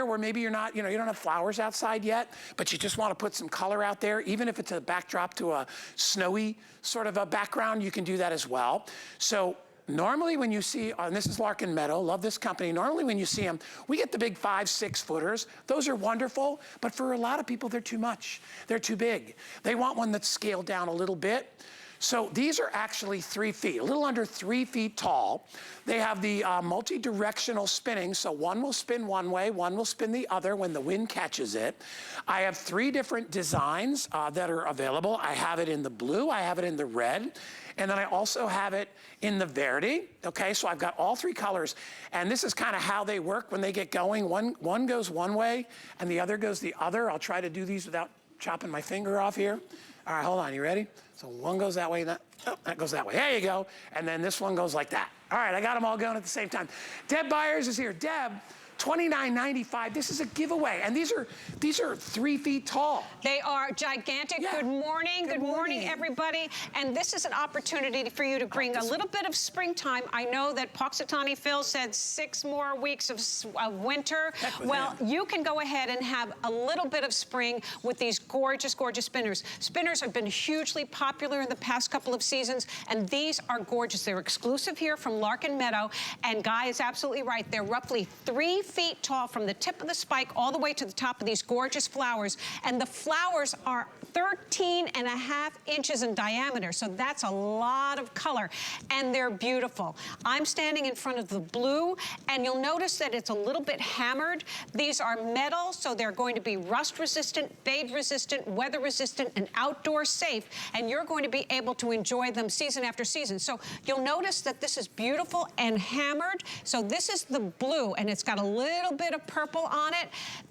where maybe you're not, you don't have flowers outside yet, but you just want to put some color out there, even if it's a backdrop to a snowy sort of a background, you can do that as well. So normally when you see, and this is Lark Meadow, love this company, normally when you see them, we get the big 5-6 footers. Those are wonderful, but for a lot of people, they're too much. They're too big. They want one that's scaled down a little bit. So these are actually 3 feet, a little under 3 feet tall. They have the multi-directional spinning, so one will spin one way, one will spin the other when the wind catches it. I have 3 different designs that are available. I have it in the blue, I have it in the red, and then I also have it in the verde. Okay, so I've got all 3 colors, and this is kind of how they work when they get going. One goes one way, and the other goes the other. I'll try to do these without chopping my finger off here. All right, hold on, you ready? So one goes that way, that goes that way. There you go. And then this one goes like that. All right, I got them all going at the same time. Deb Byers is here. Deb, $29.95. This is a giveaway, and these are 3 feet tall. They are gigantic. Yeah. Good morning. Good morning, everybody. And this is an opportunity for you to bring a little bit of springtime. I know that Poxitani Phil said 6 more weeks of winter. Well, you can go ahead and have a little bit of spring with these gorgeous, gorgeous spinners. Spinners have been hugely popular in the past couple of seasons, and these are gorgeous. They're exclusive here from Lark Meadow, and Guy is absolutely right. They're roughly 3 feet tall from the tip of the spike all the way to the top of these gorgeous flowers. And the flowers are 13.5 inches in diameter, so that's a lot of color, and they're beautiful. I'm standing in front of the blue, and you'll notice that it's a little bit hammered. These are metal, so they're going to be rust resistant, fade resistant, weather resistant, and outdoor safe, and you're going to be able to enjoy them season after season. So you'll notice that this is beautiful and hammered. So this is the blue, and it's got a little bit of purple on it.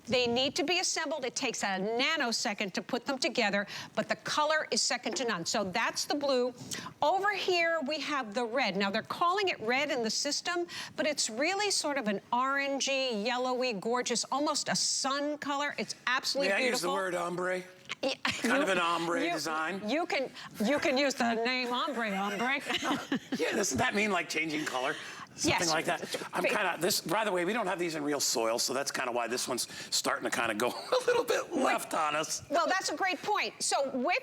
They need to be assembled. It takes a nanosecond to put them together, but the color is second to none. So that's the blue. Over here, we have the red. Now, they're calling it red in the system, but it's really sort of an orangey, yellowy, gorgeous, almost a sun color. It's absolutely beautiful. May I use the word ombre? Yeah, kind of an ombre design. You can use the name ombre. Yeah, doesn't that mean like changing color? Something like that. I'm kind of, this, by the way, we don't have these in real soil, so that's kind of why this one's starting to kind of go a little bit left on us. Well, that's a great point. So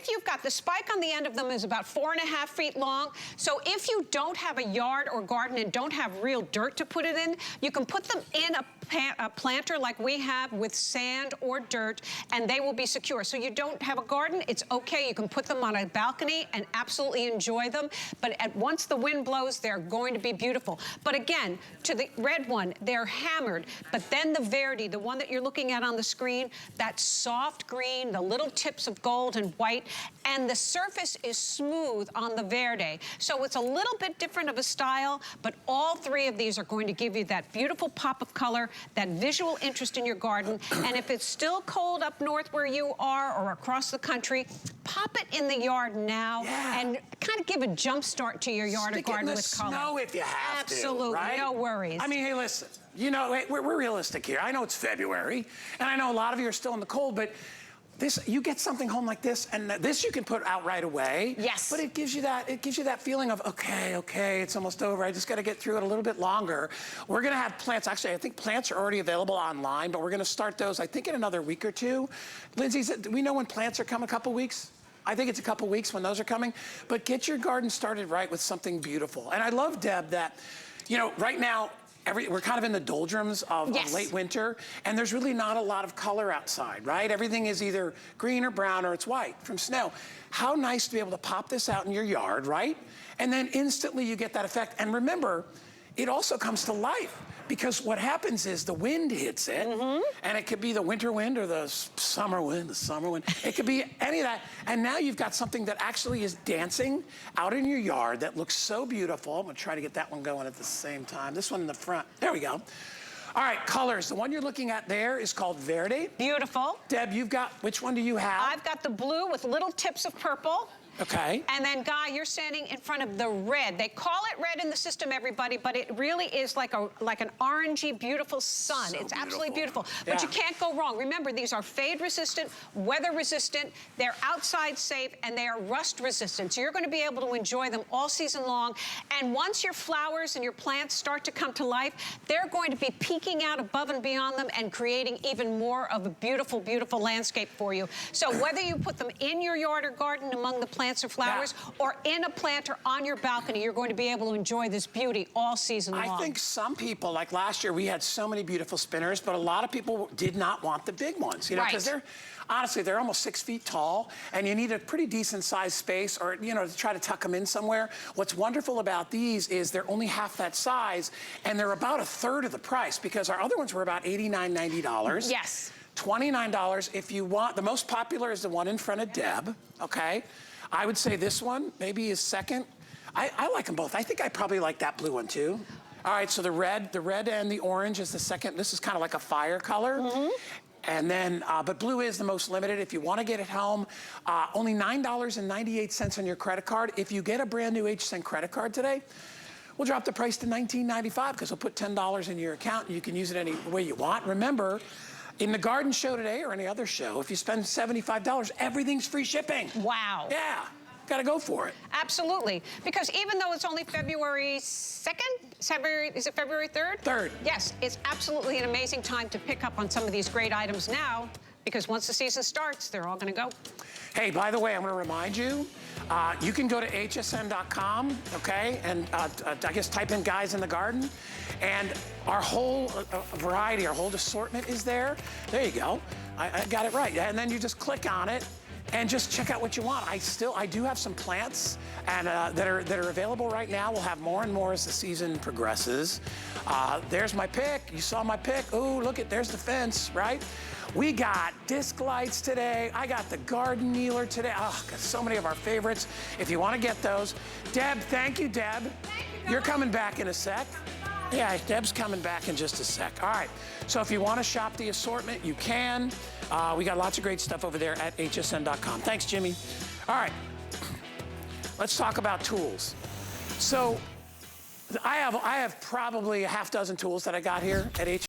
you've got the spike on the end of them is about 4.5 feet long. So if you don't have a yard or garden and don't have real dirt to put it in, you can put them in a planter like we have with sand or dirt, and they will be secure. So you don't have a garden, it's okay. You can put them on a balcony and absolutely enjoy them. But once the wind blows, they're going to be beautiful. But again, to the red one, they're hammered. But then the verde, the one that you're looking at on the screen, that soft green, the little tips of gold and white, and the surface is smooth on the verde. So it's a little bit different of a style, but all 3 of these are going to give you that beautiful pop of color, that visual interest in your garden. And if it's still cold up north where you are or across the country, pop it in the yard now and kind of give a jump start to your yard or garden with color. Snow if you have to. Absolutely, right? No worries. I mean, hey, listen, you know, we're realistic here. I know it's February, and I know a lot of you are still in the cold, but you get something home like this, and this you can put out right away. Yes. But it gives you that feeling of, okay, it's almost over. I just got to get through it a little bit longer. We're going to have plants. Actually, I think plants are already available online, but we're going to start those, I think, in another week or 2. Lindsay, do we know when plants are coming? A couple weeks? I think it's a couple weeks when those are coming. But get your garden started right with something beautiful. And I love, Deb, that, you know, right now, we're kind of in the doldrums of late winter, and there's really not a lot of color outside, right? Everything is either green or brown or it's white from snow. How nice to be able to pop this out in your yard, right? And then instantly you get that effect. And remember, it also comes to life, because what happens is the wind hits it, and it could be the winter wind or the summer wind, It could be any of that, and now you've got something that actually is dancing out in your yard that looks so beautiful. I'm gonna try to get that one going at the same time. This one in the front, there we go. All right, colors. The one you're looking at there is called Verde. Beautiful. Deb, you've got, which one do you have? I've got the blue with little tips of purple. Okay. And then, Guy, you're standing in front of the red. They call it red in the system, everybody, but it really is like an orangey, beautiful sun. It's absolutely beautiful. But you can't go wrong. Remember, these are fade resistant, weather resistant, they're outside safe, and they are rust resistant. So you're going to be able to enjoy them all season long. And once your flowers and your plants start to come to life, they're going to be peeking out above and beyond them and creating even more of a beautiful, beautiful landscape for you. So whether you put them in your yard or garden among the plants or flowers, or in a planter on your balcony, you're going to be able to enjoy this beauty all season long. I think some people, like last year, we had so many beautiful spinners, but a lot of people did not want the big ones, you know, because honestly, they're almost 6 feet tall, and you need a pretty decent sized space, or, you know, to try to tuck them in somewhere. What's wonderful about these is they're only half that size, and they're about a third of the price, because our other ones were about $89, $90. Yes. $29 if you want. The most popular is the one in front of Deb, okay? I would say this one maybe is second. I like them both. I think I probably like that blue one too. All right, so the red and the orange is the second. This is kind of like a fire color. And then, but blue is the most limited. If you want to get it home, only $9.98 on your credit card. If you get a brand new HSN credit card today, we'll drop the price to $19.95 because we'll put $10 in your account and you can use it any way you want. Remember, in the garden show today or any other show, if you spend $75, everything's free shipping. Wow. Yeah, gotta go for it. Absolutely. Because even though it's only February 2nd, is it February 3rd? 3rd. Yes, it's absolutely an amazing time to pick up on some of these great items now, because once the season starts, they're all gonna go. Hey, by the way, I'm gonna remind you, you can go to hsn.com, okay, and I guess type in Guys in the Garden, and our whole variety, our whole assortment is there. There you go. I got it right. And then you just click on it and just check out what you want. I do have some plants and that are available right now. We'll have more and more as the season progresses. There's my pick. You saw my pick. Oh, look at, there's the fence, right? We got disc lights today. I got the garden kneeler today. Oh, got so many of our favorites. If you want to get those. Deb, thank you, Deb. Thank you, You're coming back in a sec. Yeah, Deb's coming back in just a sec. All right, so if you want to shop the assortment, you can. We got lots of great stuff over there at hsn.com. Thanks, Jimmy. All right, let's talk about tools. So I have probably a half dozen tools that I got here at HSN.